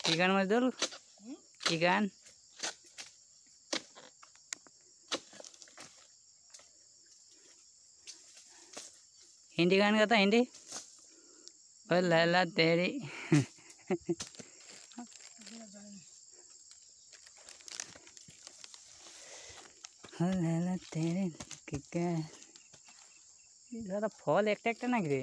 কি গান মজদুর কি গান हिंदी गान गाता हिंदी ओ लैला तेरी ओ लैला तेरी क्या ज़्यादा फल एक ना गिरे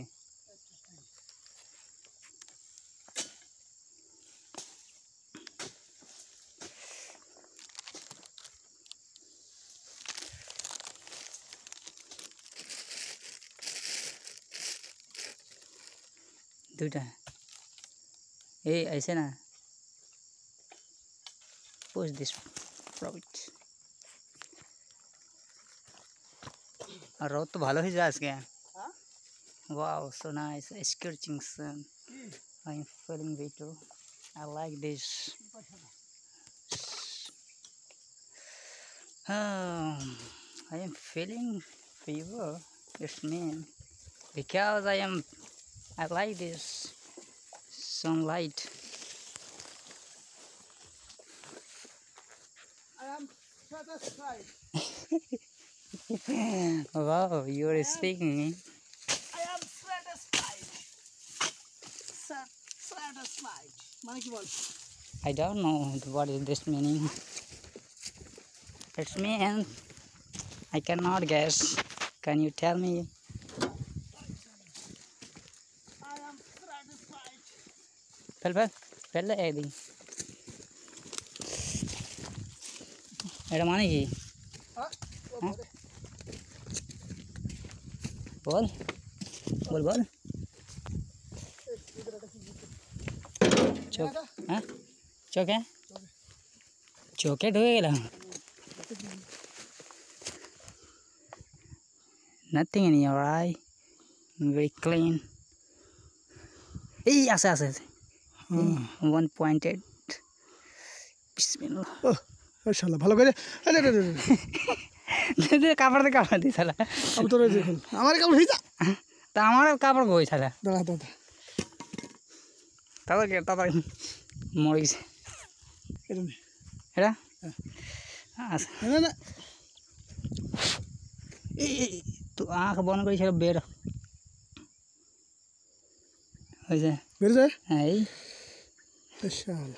दूटा ऐसे ना push this fruit और रोड तो भालो ही जा इसके wow so nice sketching sun I'm feeling better I like this I am feeling fever it's mean because I like this sunlight. I am satisfied. Wow, you are speaking. I am satisfied. Satisfied. মানে কি বল? I don't know what is this meaning. It's mean I cannot guess. Can you tell me? I am satisfied. पहले एक दिन এটা মানে কি বল বল বল চোখ হ্যাঁ চোখে চোখে ঢুকে গেলাম nothing in your eye very clean এই আছে আছে 1.8 বিসমিল্লাহ ও শালা ভালো করে আরে আরে দে কাপড় দি শালা আমি তো দেখুন আমার কাপড় ভিজা তা আমার কাপড় কই শালা দাঁড়া দাঁড়া তারপর মরিস এটা আচ্ছা না না এই তো আঁখ বন্ধ করে ছিল বের হয়েছে বের যায় এই শালা